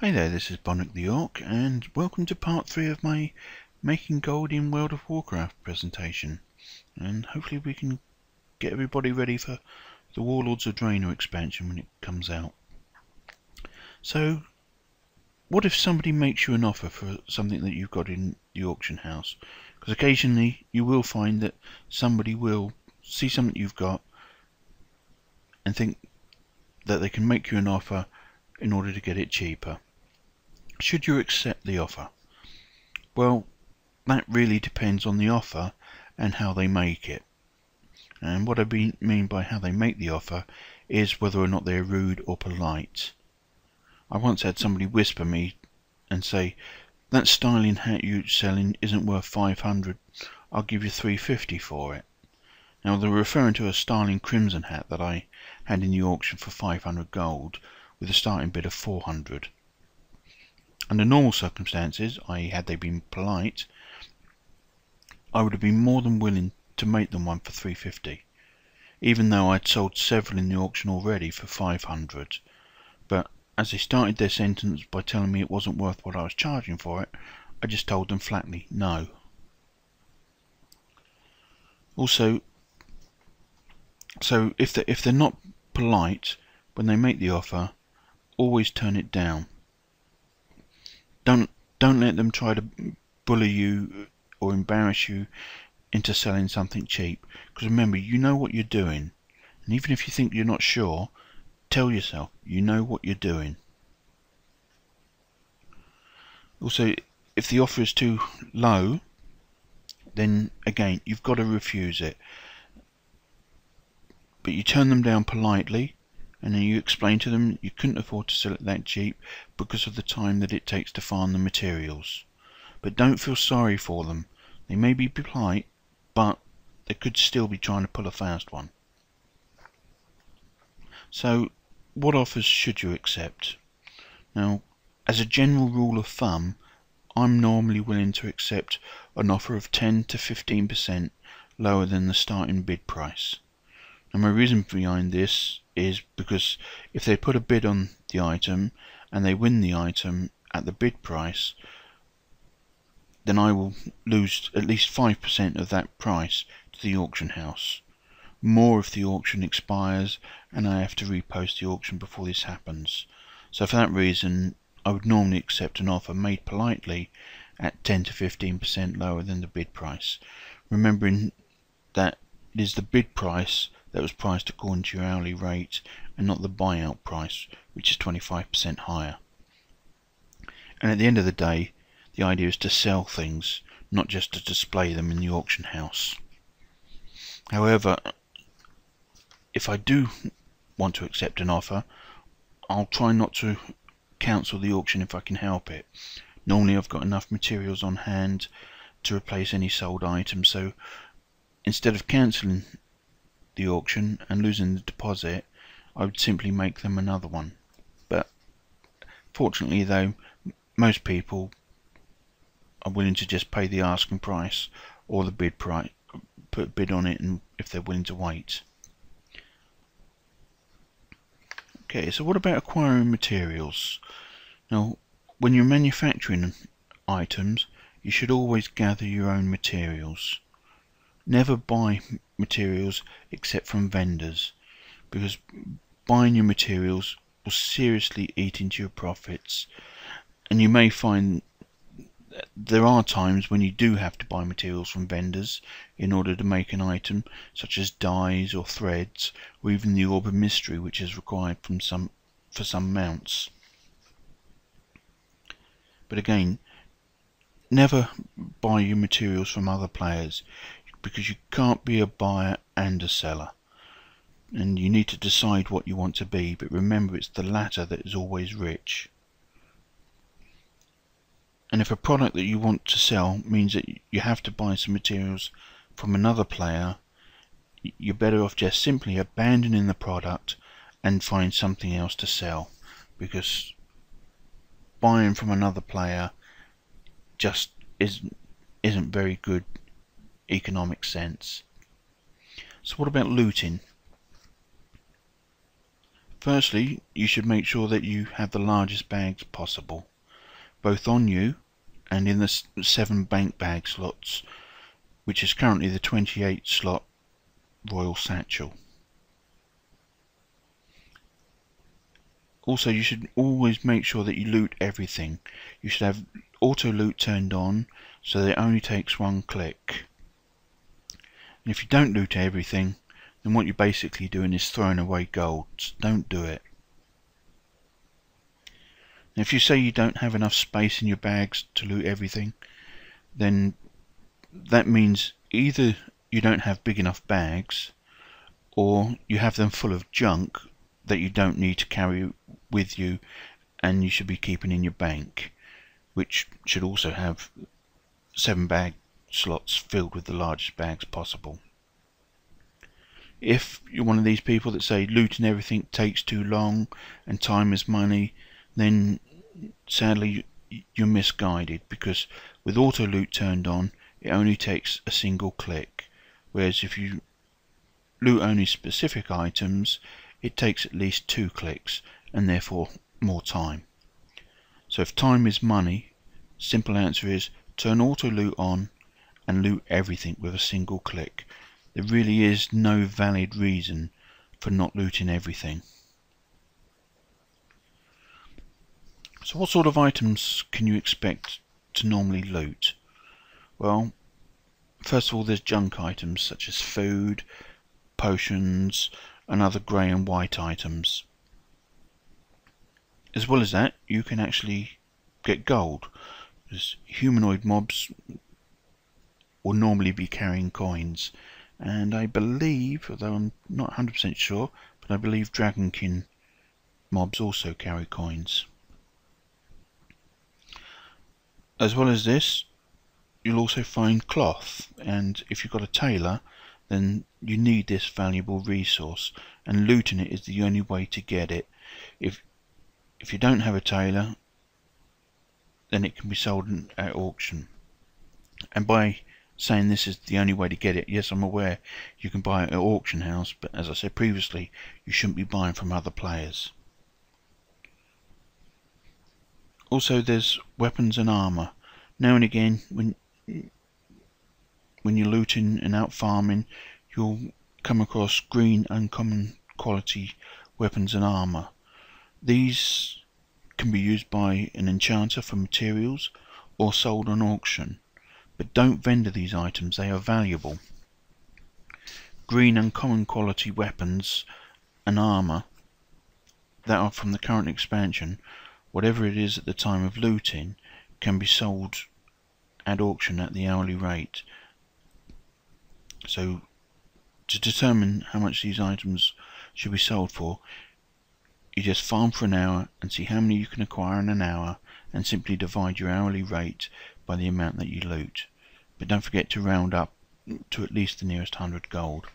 Hi there, this is Bonrek the Orc, and welcome to part 3 of my Making Gold in World of Warcraft presentation. And hopefully we can get everybody ready for the Warlords of Draenor expansion when it comes out. So, what if somebody makes you an offer for something that you've got in the auction house? Because occasionally you will find that somebody will see something you've got and think that they can make you an offer in order to get it cheaper. Should you accept the offer? Well, that really depends on the offer and how they make it. And what I mean by how they make the offer is whether or not they're rude or polite. I once had somebody whisper me and say, "That styling hat you're selling isn't worth 500, I'll give you 350 for it." Now they're referring to a styling crimson hat that I had in the auction for 500 gold with a starting bid of 400. Under normal circumstances, i.e. had they been polite, I would have been more than willing to make them one for 350, even though I'd sold several in the auction already for 500. But as they started their sentence by telling me it wasn't worth what I was charging for it, I just told them flatly no. Also, so if they're not polite when they make the offer, always turn it down. Don't let them try to bully you or embarrass you into selling something cheap, because remember, you know what you're doing, and even if you think you're not sure, tell yourself you know what you're doing. Also, if the offer is too low, then again you've got to refuse it, but you turn them down politely, and then you explain to them you couldn't afford to sell it that cheap because of the time that it takes to farm the materials. But don't feel sorry for them. They may be polite, but they could still be trying to pull a fast one. So, what offers should you accept? Now, as a general rule of thumb, I'm normally willing to accept an offer of 10 to 15% lower than the starting bid price. And my reason behind this is because if they put a bid on the item and they win the item at the bid price, then I will lose at least 5% of that price to the auction house. More if the auction expires and I have to repost the auction before this happens. So for that reason, I would normally accept an offer made politely at 10 to 15% lower than the bid price, remembering that it is the bid price that was priced according to your hourly rate and not the buyout price, which is 25% higher. And at the end of the day, the idea is to sell things, not just to display them in the auction house. However, if I do want to accept an offer, I'll try not to cancel the auction if I can help it. Normally I've got enough materials on hand to replace any sold items, so instead of cancelling the auction and losing the deposit, I would simply make them another one. But fortunately though, most people are willing to just pay the asking price or the bid price, put a bid on it, and if they're willing to wait. Okay, so what about acquiring materials? Now, when you're manufacturing items, you should always gather your own materials. Never buy materials except from vendors, because buying your materials will seriously eat into your profits. And you may find that there are times when you do have to buy materials from vendors in order to make an item, such as dyes or threads, or even the Orb of Mystery, which is required for some mounts. But again, never buy your materials from other players, because you can't be a buyer and a seller, and you need to decide what you want to be, but remember, it's the latter that is always rich. And if a product that you want to sell means that you have to buy some materials from another player, you're better off just simply abandoning the product and find something else to sell, because buying from another player just isn't very good economic sense. So what about looting? Firstly, you should make sure that you have the largest bags possible, both on you and in the 7 bank bag slots, which is currently the 28 slot Royal Satchel. Also, you should always make sure that you loot everything. You should have auto loot turned on so that it only takes 1 click. And if you don't loot everything, then what you're basically doing is throwing away gold. So don't do it. And if you say you don't have enough space in your bags to loot everything, then that means either you don't have big enough bags, or you have them full of junk that you don't need to carry with you and you should be keeping in your bank, which should also have 7 bag slots filled with the largest bags possible. If you're one of these people that say looting everything takes too long and time is money, then sadly you're misguided, because with auto loot turned on, it only takes a single click, whereas if you loot only specific items, it takes at least 2 clicks and therefore more time. So if time is money, simple answer is turn auto loot on and loot everything with a single click. There really is no valid reason for not looting everything. So what sort of items can you expect to normally loot? Well, first of all, there's junk items such as food, potions and other grey and white items. As well as that, you can actually get gold, because humanoid mobs will normally be carrying coins, and I believe, although I'm not 100% sure, but I believe dragonkin mobs also carry coins. As well as this, you'll also find cloth, and if you've got a tailor, then you need this valuable resource, and looting it is the only way to get it. If you don't have a tailor, then it can be sold at auction. And by saying this is the only way to get it, yes, I'm aware you can buy it at auction house, but as I said previously, you shouldn't be buying from other players. Also, there's weapons and armor. Now and again, when you're looting and out farming, you'll come across green uncommon quality weapons and armor. These can be used by an enchanter for materials or sold on auction, but don't vendor these items, they are valuable. Green uncommon quality weapons and armor that are from the current expansion, whatever it is at the time of looting, can be sold at auction at the hourly rate. So to determine how much these items should be sold for, you just farm for an hour and see how many you can acquire in an hour, and simply divide your hourly rate by the amount that you loot. But don't forget to round up to at least the nearest 100 gold.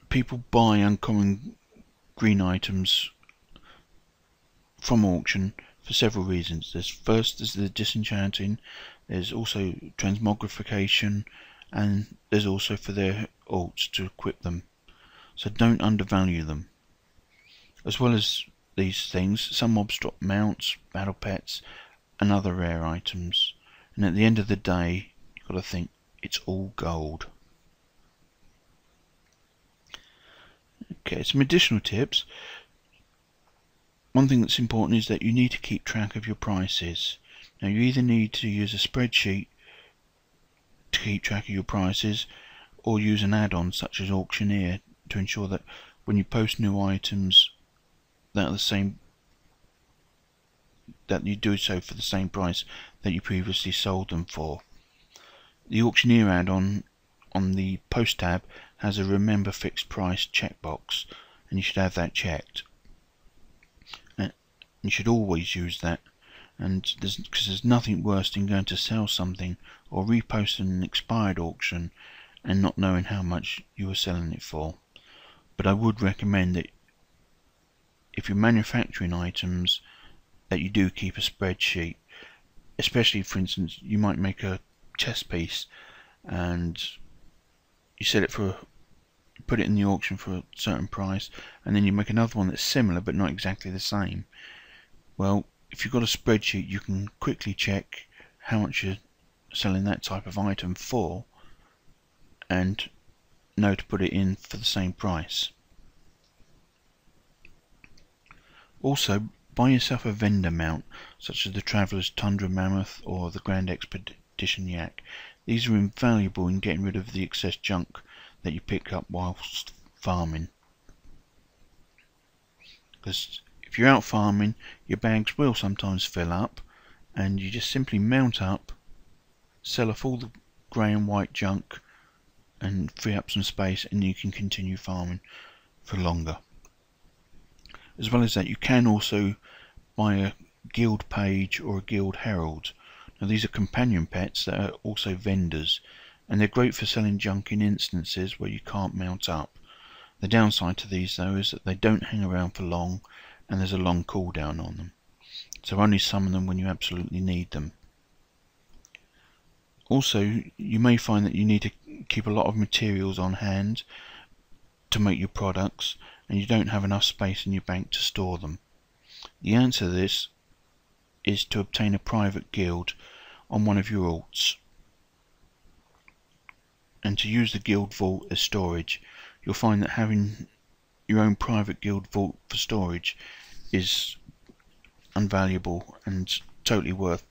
People buy uncommon green items from auction for several reasons. There's the disenchanting, there's also transmogrification, and there's also for their alts to equip them. So don't undervalue them. As well as these things, some mobs drop mounts, battle pets and other rare items, and at the end of the day you've got to think it's all gold. Okay, some additional tips. One thing that's important is that you need to keep track of your prices. Now you either need to use a spreadsheet to keep track of your prices, or use an add-on such as Auctioneer to ensure that when you post new items that are the same, that you do so for the same price that you previously sold them for. The Auctioneer add-on on the post tab has a remember fixed price checkbox, and you should have that checked. You should always use that, and because there's nothing worse than going to sell something or repost an expired auction and not knowing how much you were selling it for. But I would recommend that if you're manufacturing items, that you do keep a spreadsheet. Especially, for instance, you might make a chess piece and you sell it for put it in the auction for a certain price, and then you make another one that's similar but not exactly the same. Well, if you've got a spreadsheet, you can quickly check how much you're selling that type of item for and know to put it in for the same price. Also, buy yourself a vendor mount, such as the Traveller's Tundra Mammoth or the Grand Expedition Yak. These are invaluable in getting rid of the excess junk that you pick up whilst farming. Because if you're out farming, your bags will sometimes fill up, and you just simply mount up, sell off all the grey and white junk, and free up some space, and you can continue farming for longer. As well as that, you can also buy a guild page or a guild herald. Now these are companion pets that are also vendors, and they're great for selling junk in instances where you can't mount up. The downside to these though is that they don't hang around for long, and there's a long cooldown on them, so only summon them when you absolutely need them. Also, you may find that you need to keep a lot of materials on hand to make your products, and you don't have enough space in your bank to store them. The answer to this is to obtain a private guild on one of your alts, and to use the guild vault as storage. You'll find that having your own private guild vault for storage is invaluable and totally worth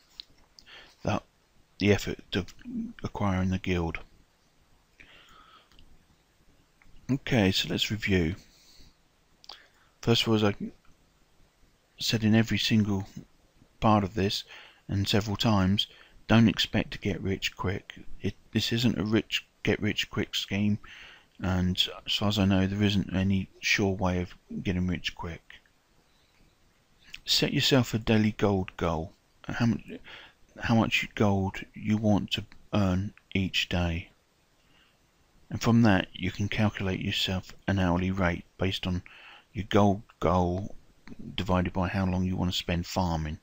the effort of acquiring the guild. Okay, so let's review. First of all, as I said in every single part of this and several times, don't expect to get rich quick. This isn't a get rich quick scheme, and as far as I know, there isn't any sure way of getting rich quick. Set yourself a daily gold goal. How much gold you want to earn each day, and from that you can calculate yourself an hourly rate based on your gold goal divided by how long you want to spend farming.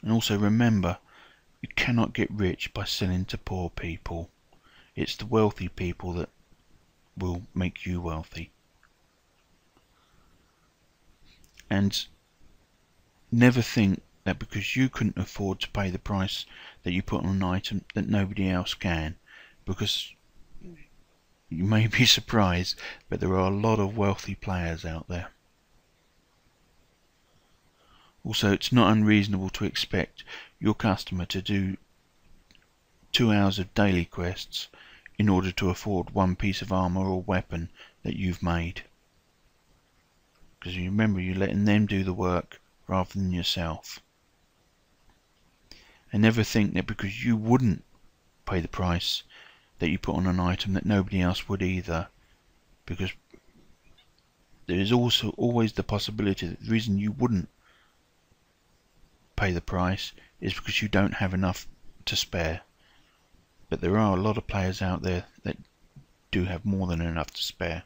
And also remember, you cannot get rich by selling to poor people. It's the wealthy people that will make you wealthy. And never think that because you couldn't afford to pay the price that you put on an item that nobody else can, because you may be surprised, but there are a lot of wealthy players out there. Also, it's not unreasonable to expect your customer to do 2 hours of daily quests in order to afford one piece of armor or weapon that you've made. Because you remember, you're letting them do the work rather than yourself. And never think that because you wouldn't pay the price that you put on an item that nobody else would either, because there is also always the possibility that the reason you wouldn't pay the price is because you don't have enough to spare. But there are a lot of players out there that do have more than enough to spare.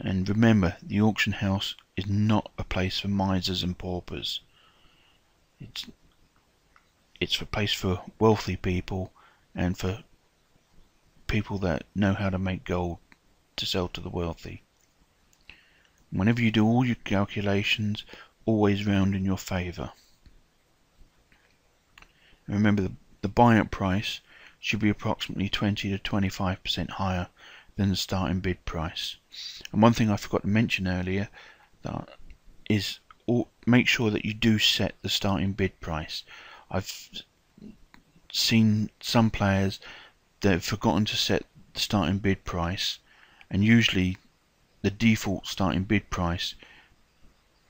And remember, the auction house is not a place for misers and paupers. It's a place for wealthy people and for people that know how to make gold to sell to the wealthy. Whenever you do all your calculations, always round in your favour. Remember, the buyout price should be approximately 20 to 25% higher than the starting bid price. And one thing I forgot to mention earlier is make sure that you do set the starting bid price. I've seen some players that have forgotten to set the starting bid price, and usually the default starting bid price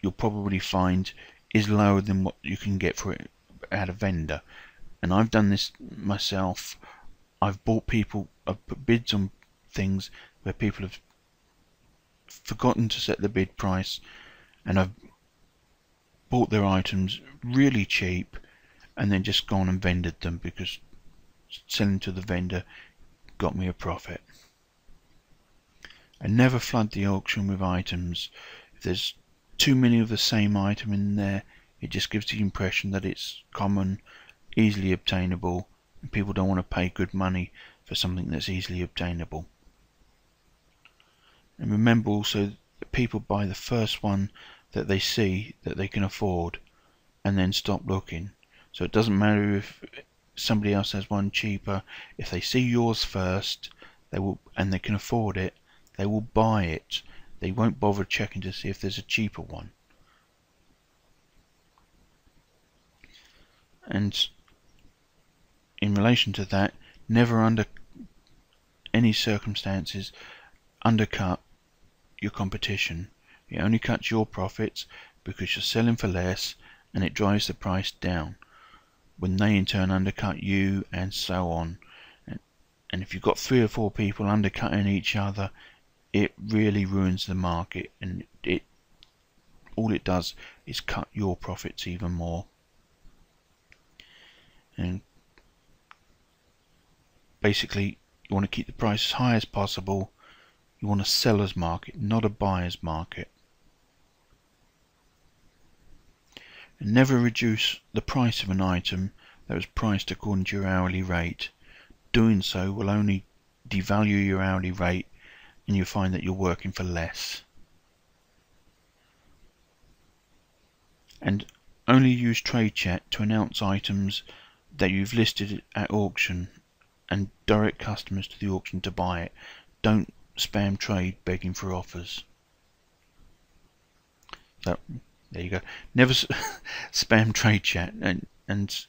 you'll probably find is lower than what you can get for it at a vendor. And I've done this myself. I've put bids on things where people have forgotten to set the bid price, and I've bought their items really cheap and then just gone and vended them because selling to the vendor got me a profit. And never flood the auction with items. If there's too many of the same item in there, it just gives the impression that it's common, easily obtainable, and people don't want to pay good money for something that's easily obtainable. And remember also that people buy the first one that they see that they can afford and then stop looking. So it doesn't matter if somebody else has one cheaper. If they see yours first, they will, and they can afford it, they will buy it. They won't bother checking to see if there's a cheaper one. And in relation to that, never under any circumstances undercut your competition. It only cuts your profits because you're selling for less, and it drives the price down when they in turn undercut you, and so on. And if you've got 3 or 4 people undercutting each other, it really ruins the market, and all it does is cut your profits even more. And basically, you want to keep the price as high as possible. You want a seller's market, not a buyer's market. And never reduce the price of an item that was priced according to your hourly rate. Doing so will only devalue your hourly rate, and you'll find that you're working for less. And only use trade chat to announce items that you've listed at auction and direct customers to the auction to buy it. Don't spam trade begging for offers. So there you go. Never spam trade chat, and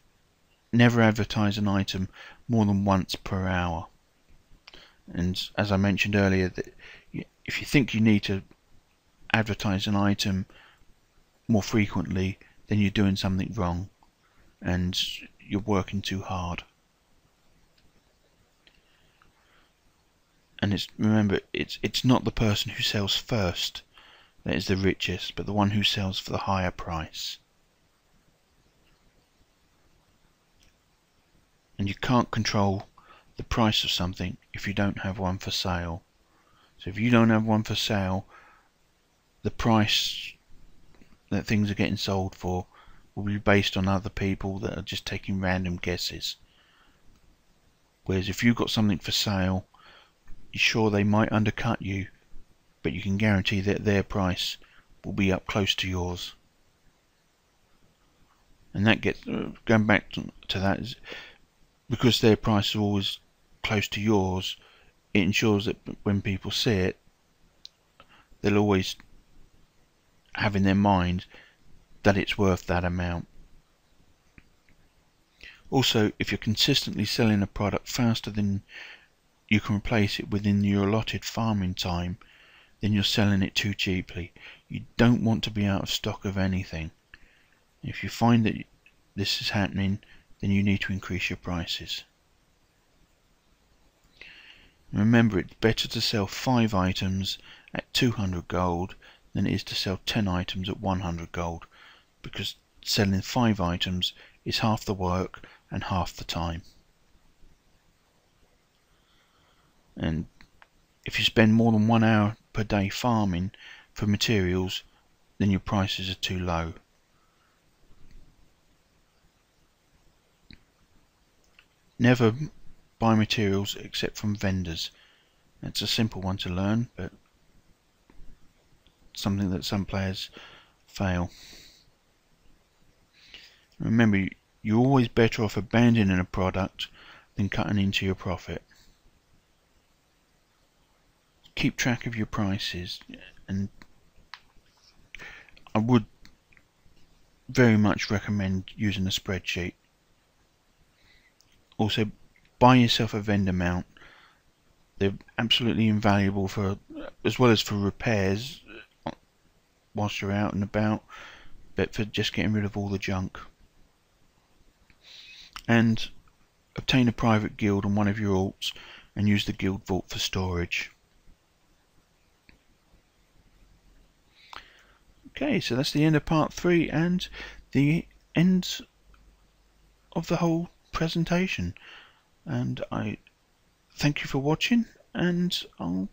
never advertise an item more than once per hour. And as I mentioned earlier, that if you think you need to advertise an item more frequently, then you're doing something wrong and you're working too hard. And remember, it's not the person who sells first that is the richest, but the one who sells for the higher price. And you can't control the price of something if you don't have one for sale. So if you don't have one for sale, the price that things are getting sold for will be based on other people that are just taking random guesses. Whereas if you've got something for sale, you're sure they might undercut you, but you can guarantee that their price will be up close to yours. And that gets, going back to that, is because their price is always close to yours, it ensures that when people see it, they'll always have in their mind that it's worth that amount. Also, if you're consistently selling a product faster than you can replace it within your allotted farming time, then you're selling it too cheaply. You don't want to be out of stock of anything. If you find that this is happening, then you need to increase your prices. Remember, it's better to sell 5 items at 200 gold than it is to sell 10 items at 100 gold, because selling 5 items is half the work and half the time. And if you spend more than 1 hour per day farming for materials, then your prices are too low. Never buy materials except from vendors. It's a simple one to learn, but something that some players fail. Remember, you're always better off abandoning a product than cutting into your profit. Keep track of your prices, and I would very much recommend using a spreadsheet. Also, buy yourself a vendor mount. They're absolutely invaluable for, as well as for repairs whilst you're out and about, but for just getting rid of all the junk. And obtain a private guild on one of your alts and use the guild vault for storage. Okay, so that's the end of part 3 and the end of the whole presentation. And I thank you for watching, and I'll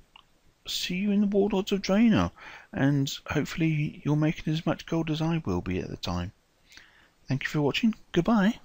see you in the Warlords of Draenor, and hopefully you're making as much gold as I will be at the time. Thank you for watching. Goodbye.